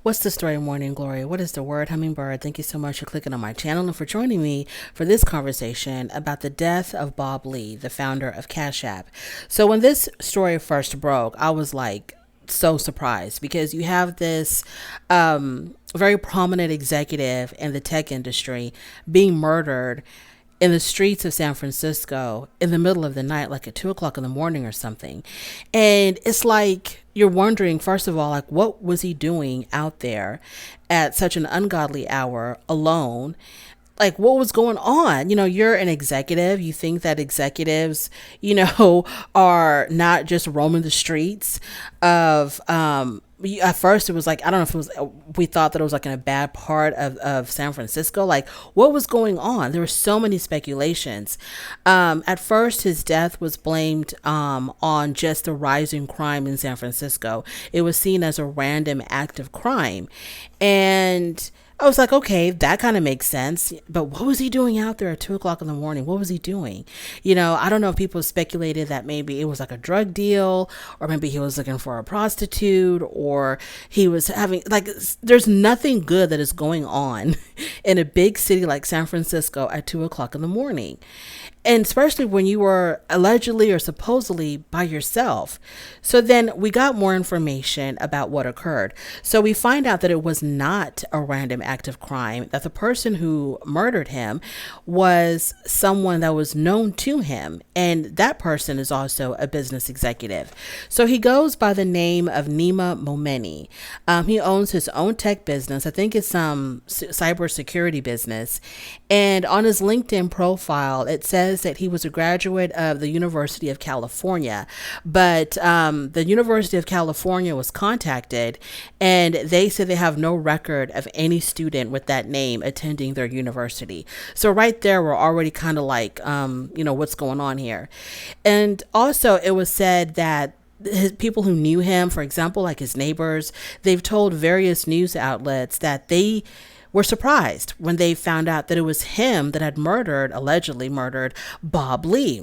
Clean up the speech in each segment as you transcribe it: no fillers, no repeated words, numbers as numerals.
What's the story, Morning Glory? What is the word, Hummingbird? Thank you so much for clicking on my channel and for joining me for this conversation about the death of Bob Lee, the founder of Cash App. So when this story first broke, I was like so surprised because you have this very prominent executive in the tech industry being murdered in the streets of San Francisco in the middle of the night, like at 2 o'clock in the morning or something. And it's like you're wondering, first of all, like, what was he doing out there at such an ungodly hour alone? Like, what was going on? You're an executive. You think that executives, are not just roaming the streets of, at first it was like, I don't know if it was, we thought that it was like in a bad part of San Francisco. Like, what was going on? There were so many speculations. At first, his death was blamed on just the rising crime in San Francisco. It was seen as a random act of crime. And I was like, okay, that kind of makes sense. But what was he doing out there at 2 o'clock in the morning? What was he doing? I don't know if people speculated that maybe it was like a drug deal, or maybe he was looking for a prostitute, or he was having, like, there's nothing good that is going on in a big city like San Francisco at 2 o'clock in the morning. And especially when you were allegedly or supposedly by yourself. So then we got more information about what occurred. So we find out that it was not a random act of crime, that the person who murdered him was someone that was known to him. And that person is also a business executive. So he goes by the name of Nima Momeni. He owns his own tech business. I think it's some cybersecurity business. And on his LinkedIn profile, it says that he was a graduate of the University of California, but the University of California was contacted and they said they have no record of any student with that name attending their university. So right there, we're already kind of like, what's going on here? And also it was said that his people who knew him, for example, like his neighbors, they've told various news outlets that they were surprised when they found out that it was him that had allegedly murdered Bob Lee.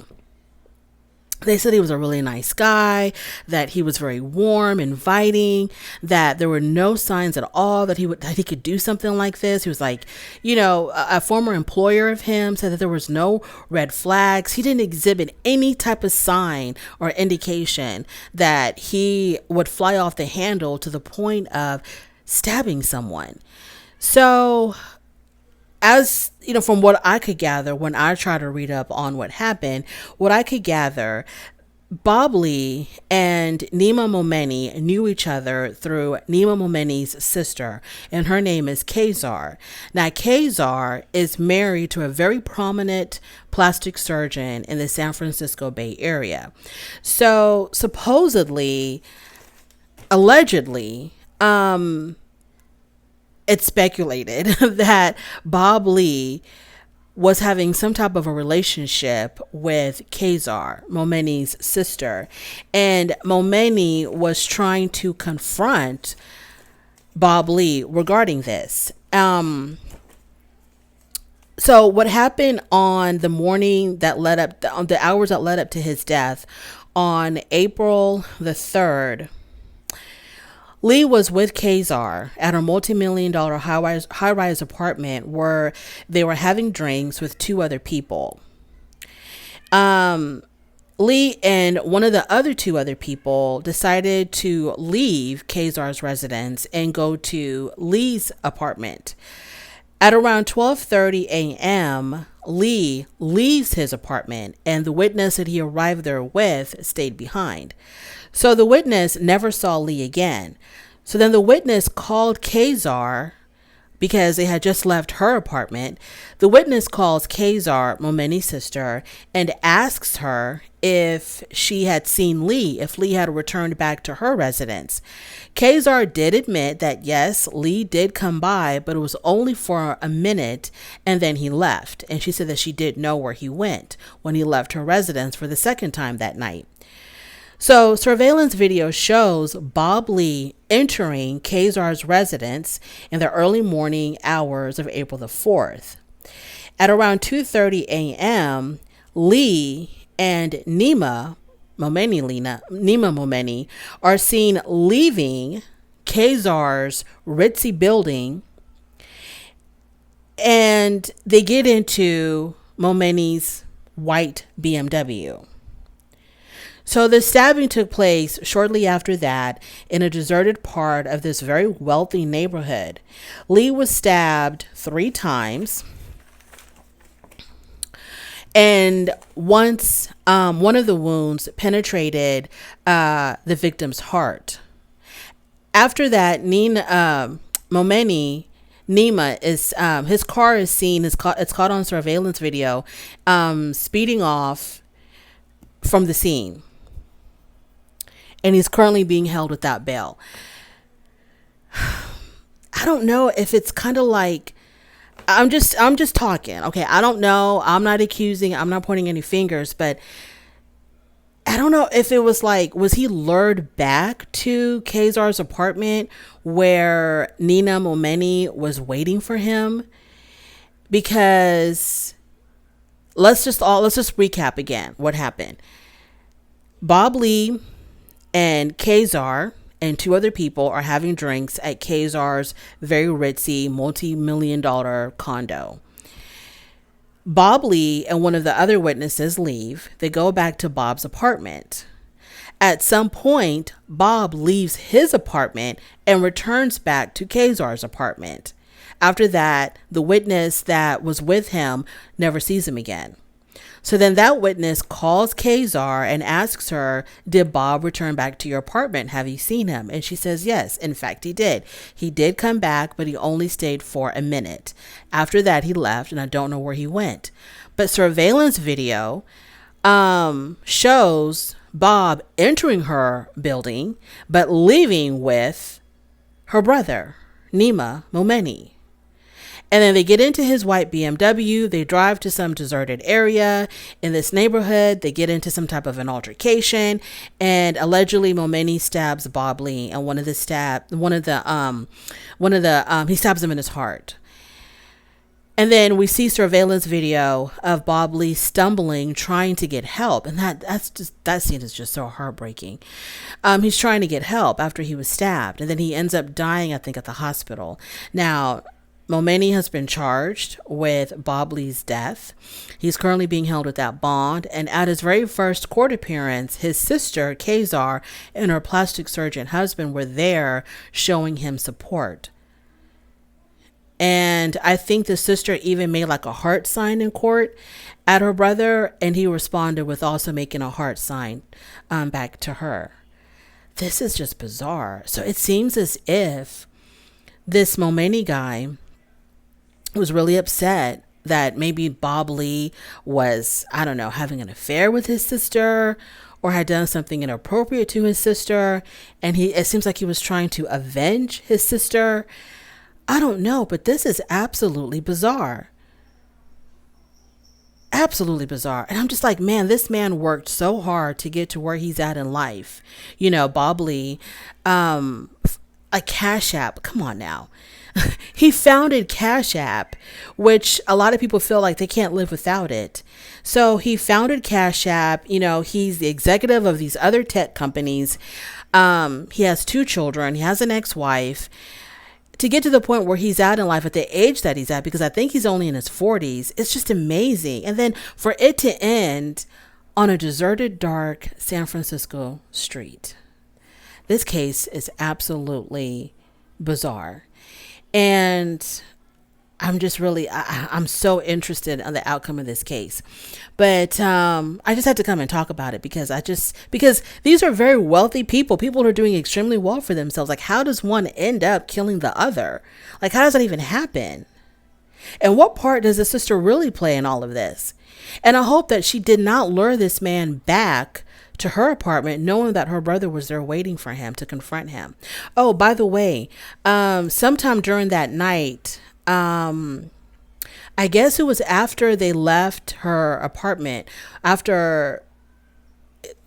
They said he was a really nice guy, that he was very warm, inviting, that there were no signs at all that he could do something like this. He was like, a former employer of him said that there was no red flags. He didn't exhibit any type of sign or indication that he would fly off the handle to the point of stabbing someone. So, as from what I could gather, when I try to read up on what happened, what I could gather, Bob Lee and Nima Momeni knew each other through Nima Momeni's sister, and her name is Kazar. Now, Kazar is married to a very prominent plastic surgeon in the San Francisco Bay Area. So, allegedly, it's speculated that Bob Lee was having some type of a relationship with Kazar, Momeni's sister, and Momeni was trying to confront Bob Lee regarding this. So what happened on the morning that led up, on the hours that led up to his death on April the 3rd, Lee was with Kazar at a multi-million-dollar high-rise apartment where they were having drinks with two other people. Lee and one of the other two other people decided to leave Kazar's residence and go to Lee's apartment. At around 12:30 a.m., Lee leaves his apartment, and the witness that he arrived there with stayed behind. So the witness never saw Lee again. So then the witness called Kazar because they had just left her apartment. The witness calls Kazar, Momeni's sister, and asks her if she had seen Lee, if Lee had returned back to her residence. Kazar did admit that yes, Lee did come by, but it was only for a minute and then he left. And she said that she did know where he went when he left her residence for the second time that night. So surveillance video shows Bob Lee entering Kazar's residence in the early morning hours of April the 4th. At around 2:30 a.m., Lee and Nima Momeni are seen leaving Kazar's ritzy building, and they get into Momeni's white BMW. So the stabbing took place shortly after that in a deserted part of this very wealthy neighborhood. Lee was stabbed 3 times. And once one of the wounds penetrated the victim's heart. After that, Nima is his car is seen. It's caught on surveillance video, speeding off from the scene, and he's currently being held without bail. I don't know if it's kind of like, I'm just talking. Okay, I don't know. I'm not accusing. I'm not pointing any fingers, but I don't know if it was like, was he lured back to Kazar's apartment where Nina Momeni was waiting for him? Because let's just recap again what happened. Bob Lee and Kazar and 2 other people are having drinks at Kazar's very ritzy multi-million-dollar condo. Bob Lee and one of the other witnesses leave. They go back to Bob's apartment. At some point, Bob leaves his apartment and returns back to Kazar's apartment. After that, the witness that was with him never sees him again. So then that witness calls Kazar and asks her, did Bob return back to your apartment? Have you seen him? And she says, yes, in fact, he did. He did come back, but he only stayed for a minute. After that, he left, and I don't know where he went. But surveillance video shows Bob entering her building, but leaving with her brother, Nima Momeni. And then they get into his white BMW. They drive to some deserted area in this neighborhood. They get into some type of an altercation, and allegedly Momeni stabs Bob Lee, and he stabs him in his heart. And then we see surveillance video of Bob Lee stumbling, trying to get help, and that scene is just so heartbreaking. He's trying to get help after he was stabbed, and then he ends up dying, I think, at the hospital. Now, Momeni has been charged with Bob Lee's death. He's currently being held without bond. And at his very first court appearance, his sister, Kazar, and her plastic surgeon husband were there showing him support. And I think the sister even made like a heart sign in court at her brother. And he responded with also making a heart sign back to her. This is just bizarre. So it seems as if this Momeni guy was really upset that maybe Bob Lee was, I don't know, having an affair with his sister or had done something inappropriate to his sister. And it seems like he was trying to avenge his sister. I don't know, but this is absolutely bizarre. Absolutely bizarre. And I'm just like, man, this man worked so hard to get to where he's at in life. You know, Bob Lee, a Cash App. Come on now. He founded Cash App, which a lot of people feel like they can't live without it. So he founded Cash App. You know, he's the executive of these other tech companies. He has 2 children. He has an ex-wife. To get to the point where he's at in life at the age that he's at, because I think he's only in his 40s, it's just amazing. And then for it to end on a deserted, dark San Francisco street. This case is absolutely bizarre. And I'm just really, I'm so interested in the outcome of this case. But I just had to come and talk about it because these are very wealthy people who are doing extremely well for themselves. Like, how does one end up killing the other? Like, how does that even happen? And what part does the sister really play in all of this? And I hope that she did not lure this man back to her apartment, knowing that her brother was there waiting for him to confront him. Oh, by the way, sometime during that night, I guess it was after they left her apartment,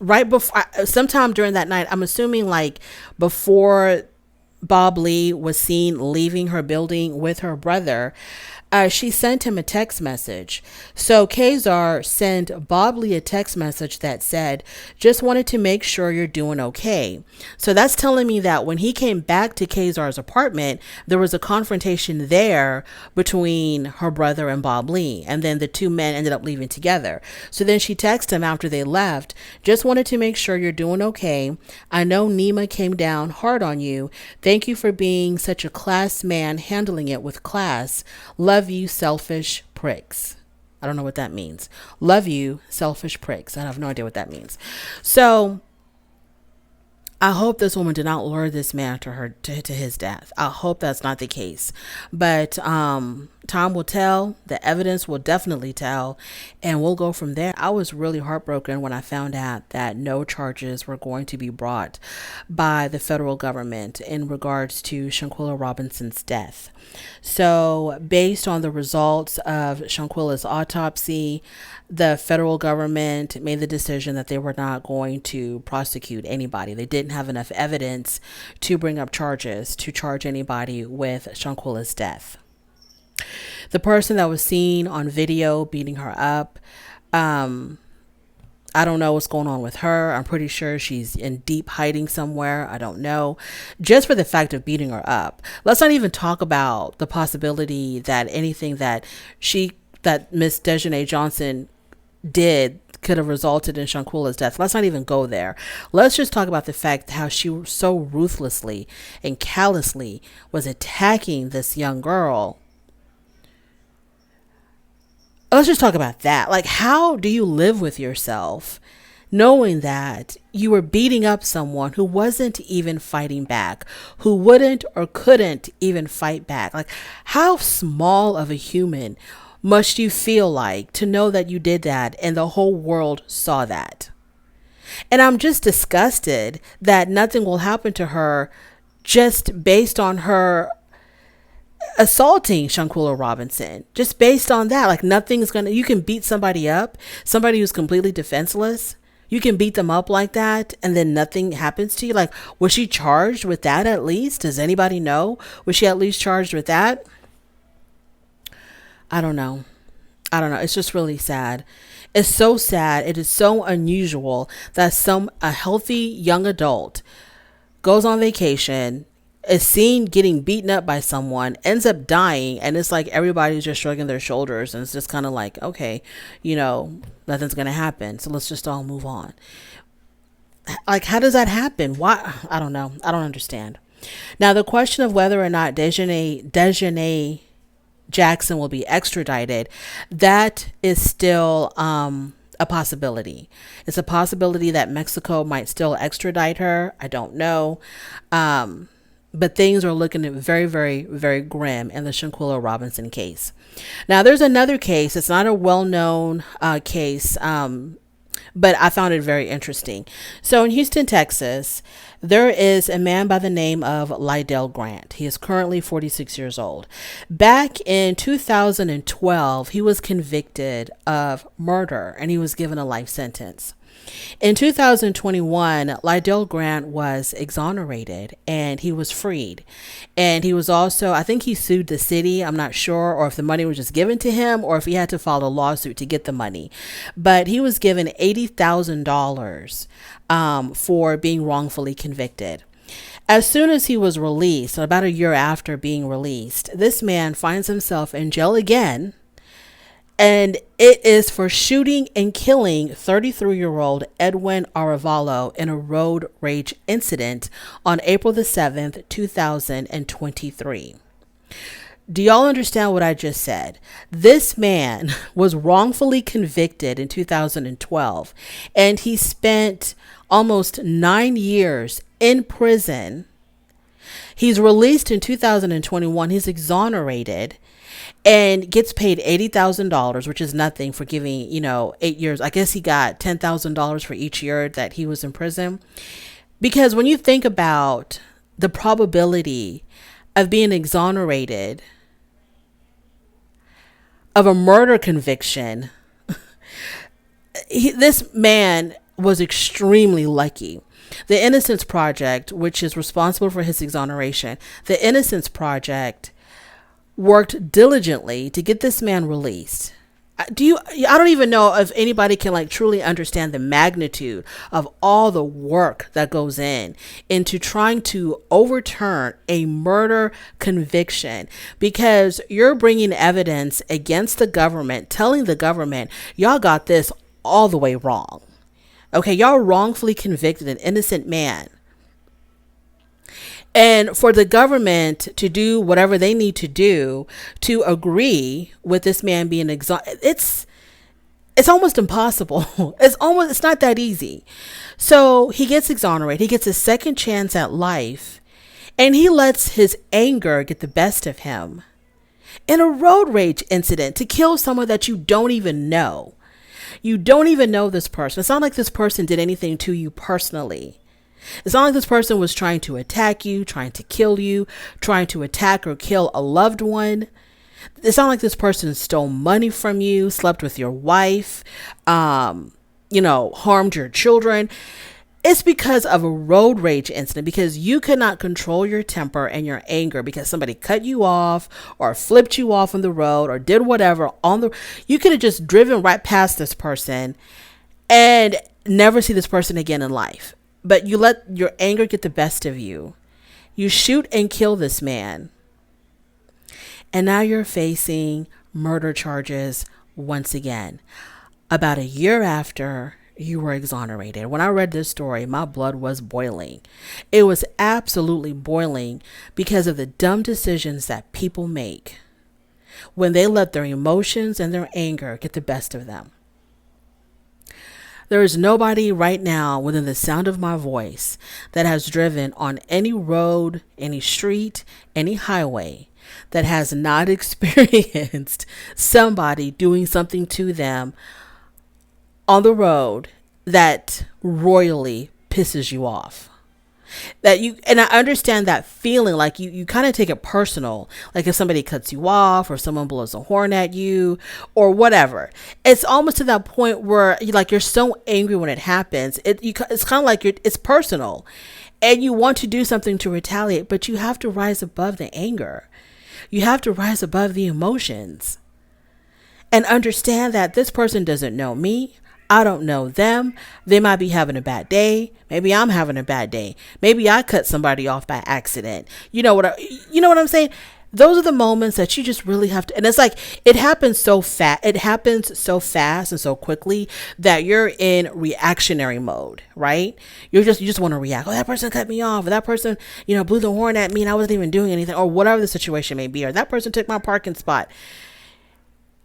right before, sometime during that night, I'm assuming like before boblee was seen leaving her building with her brother, she sent him a text message. So Kazar sent boblee a text message that said, just wanted to make sure you're doing okay. So that's telling me that when he came back to Kazar's apartment, there was a confrontation there between her brother and boblee, and then the two men ended up leaving together. So then she texted him after they left, just wanted to make sure you're doing okay. I know Nima came down hard on you. Thank you for being such a class man, handling it with class. Love you, selfish pricks. I don't know what that means. Love you, selfish pricks. I have no idea what that means. So I hope this woman did not lure this man to his death. I hope that's not the case. But time will tell. The evidence will definitely tell, and we'll go from there. I was really heartbroken when I found out that no charges were going to be brought by the federal government in regards to Shanquella Robinson's death. So based on the results of Shanquella's autopsy, the federal government made the decision that they were not going to prosecute anybody. They didn't have enough evidence to bring up charges to charge anybody with Shanquella's death. The person that was seen on video beating her up, I don't know what's going on with her. I'm pretty sure she's in deep hiding somewhere. I don't know. Just for the fact of beating her up. Let's not even talk about the possibility that anything that Miss Dejanay Johnson did could have resulted in Shanquella's death. Let's not even go there. Let's just talk about the fact how she so ruthlessly and callously was attacking this young girl. Let's just talk about that. Like, how do you live with yourself knowing that you were beating up someone who wasn't even fighting back, who wouldn't or couldn't even fight back? Like, how small of a human must you feel like to know that you did that and the whole world saw that? And I'm just disgusted that nothing will happen to her just based on her assaulting Shanquella Robinson. Just based on that, like you can beat somebody up, somebody who's completely defenseless. You can beat them up like that and then nothing happens to you. Like, was she charged with that at least? Does anybody know? Was she at least charged with that? I don't know. It's just really sad. It's so sad. It is so unusual that a healthy young adult goes on vacation, is seen getting beaten up by someone, ends up dying, and it's like everybody's just shrugging their shoulders, and it's just kind of like, okay, nothing's going to happen, so let's just all move on. Like, how does that happen? Why? I don't know. I don't understand. Now, the question of whether or not Dejanay Jackson will be extradited, that is still a possibility. It's a possibility that Mexico might still extradite her. I don't know. But things are looking very, very, very grim in the Shanquella Robinson case. Now, there's another case. It's not a well-known case, but I found it very interesting. So in Houston, Texas, there is a man by the name of Lydell Grant. He is currently 46 years old. Back in 2012, he was convicted of murder and he was given a life sentence. In 2021, Lydell Grant was exonerated and he was freed. And he was also, I think he sued the city. I'm not sure, or if the money was just given to him or if he had to file a lawsuit to get the money. But he was given $80,000 for being wrongfully convicted. As soon as he was released, about a year after being released, this man finds himself in jail again. And it is for shooting and killing 33-year-old Edwin Arevalo in a road rage incident on April the 7th, 2023. Do y'all understand what I just said? This man was wrongfully convicted in 2012, and he spent almost 9 years in prison. He's released in 2021. He's exonerated and gets paid $80,000, which is nothing for giving, 8 years. I guess he got $10,000 for each year that he was in prison. Because when you think about the probability of being exonerated of a murder conviction, this man was extremely lucky. The Innocence Project, which is responsible for his exoneration, the Innocence Project worked diligently to get this man released. I don't even know if anybody can like truly understand the magnitude of all the work that goes into trying to overturn a murder conviction, because you're bringing evidence against the government, telling the government, y'all got this all the way wrong. Okay, y'all wrongfully convicted an innocent man. And for the government to do whatever they need to do to agree with this man being exonerated, it's almost impossible. It's not that easy. So he gets exonerated. He gets a second chance at life, and he lets his anger get the best of him in a road rage incident to kill someone that you don't even know. You don't even know this person. It's not like this person did anything to you personally. It's not like this person was trying to attack you, trying to kill you, trying to attack or kill a loved one. It's not like this person stole money from you, slept with your wife, harmed your children. It's because of a road rage incident, because you could not control your temper and your anger because somebody cut you off or flipped you off on the road or did whatever you could have just driven right past this person and never see this person again in life. But you let your anger get the best of you. You shoot and kill this man. And now you're facing murder charges once again. About a year after you were exonerated. When I read this story, my blood was boiling. It was absolutely boiling because of the dumb decisions that people make when they let their emotions and their anger get the best of them. There is nobody right now within the sound of my voice that has driven on any road, any street, any highway that has not experienced somebody doing something to them on the road that royally pisses you off. And I understand that feeling, like you kind of take it personal, like if somebody cuts you off or someone blows a horn at you or whatever. It's almost to that point where you're so angry when it happens. It's kind of like it's personal, and you want to do something to retaliate, but you have to rise above the anger. You have to rise above the emotions and understand that this person doesn't know me. I don't know them. They might be having a bad day. Maybe I'm having a bad day. Maybe I cut somebody off by accident. You know what I'm saying? Those are the moments that you just really have to, and it's like, it happens so fast. It happens so fast and so quickly that you're in reactionary mode, right? You just want to react. Oh, that person cut me off, or that person, blew the horn at me and I wasn't even doing anything, or whatever the situation may be, or that person took my parking spot.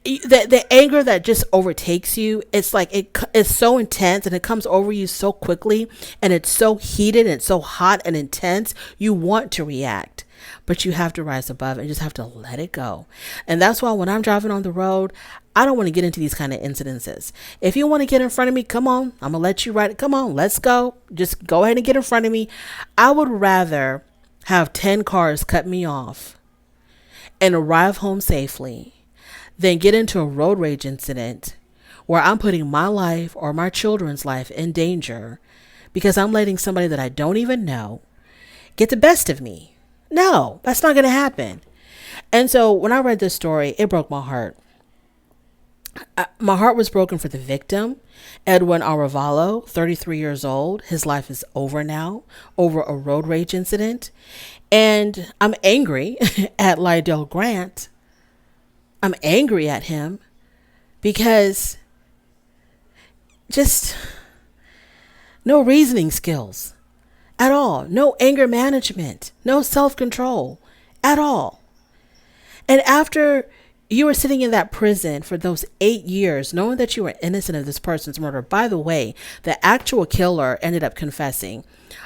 The anger that just overtakes you, it's like it's so intense and it comes over you so quickly, and it's so heated and it's so hot and intense. You want to react, but you have to rise above it and just have to let it go. And that's why when I'm driving on the road, I don't want to get into these kind of incidences. If you want to get in front of me, come on. I'm going to let you ride it. Come on, let's go. Just go ahead and get in front of me. I would rather have 10 cars cut me off and arrive home safely than get into a road rage incident where I'm putting my life or my children's life in danger because I'm letting somebody that I don't even know get the best of me. No, that's not going to happen. And so when I read this story, it broke my heart. My heart was broken for the victim, Edwin Arevalo, 33 years old. His life is over now over a road rage incident. And I'm angry at Lydell Grant. I'm angry at him because just no reasoning skills at all. No anger management, no self-control at all. And after you were sitting in that prison for those 8 years, knowing that you were innocent of this person's murder. By the way, the actual killer ended up confessing.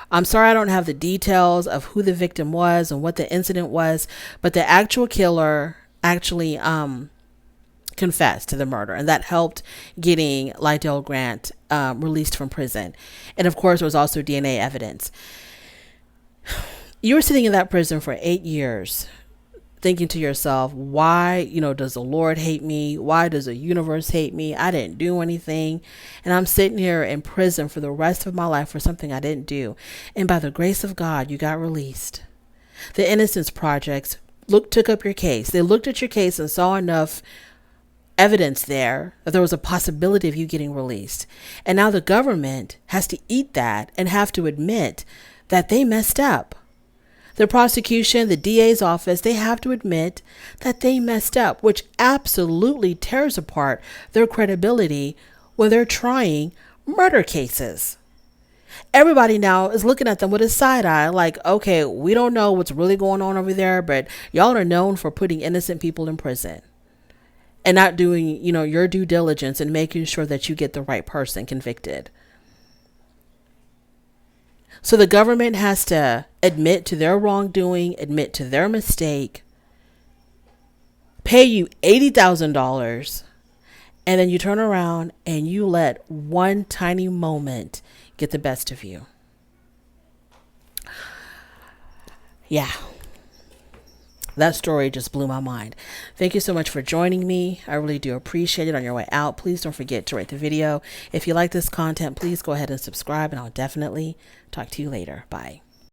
I'm sorry I don't have the details of who the victim was and what the incident was, but the actual killer actually confessed to the murder, and that helped getting Lydell Grant released from prison. And of course, there was also DNA evidence. You were sitting in that prison for 8 years thinking to yourself, why, does the Lord hate me? Why does the universe hate me? I didn't do anything. And I'm sitting here in prison for the rest of my life for something I didn't do. And by the grace of God, you got released. The Innocence Project took up your case. They looked at your case and saw enough evidence there that there was a possibility of you getting released. And now the government has to eat that and have to admit that they messed up. The prosecution, the DA's office, they have to admit that they messed up, which absolutely tears apart their credibility when they're trying murder cases. Everybody now is looking at them with a side eye like, okay, we don't know what's really going on over there, but y'all are known for putting innocent people in prison and not doing, your due diligence and making sure that you get the right person convicted. So the government has to admit to their wrongdoing, admit to their mistake, pay you $80,000, and then you turn around and you let one tiny moment get the best of you. Yeah. That story just blew my mind. Thank you so much for joining me. I really do appreciate it. On your way out, please don't forget to rate the video. If you like this content, please go ahead and subscribe, and I'll definitely talk to you later. Bye.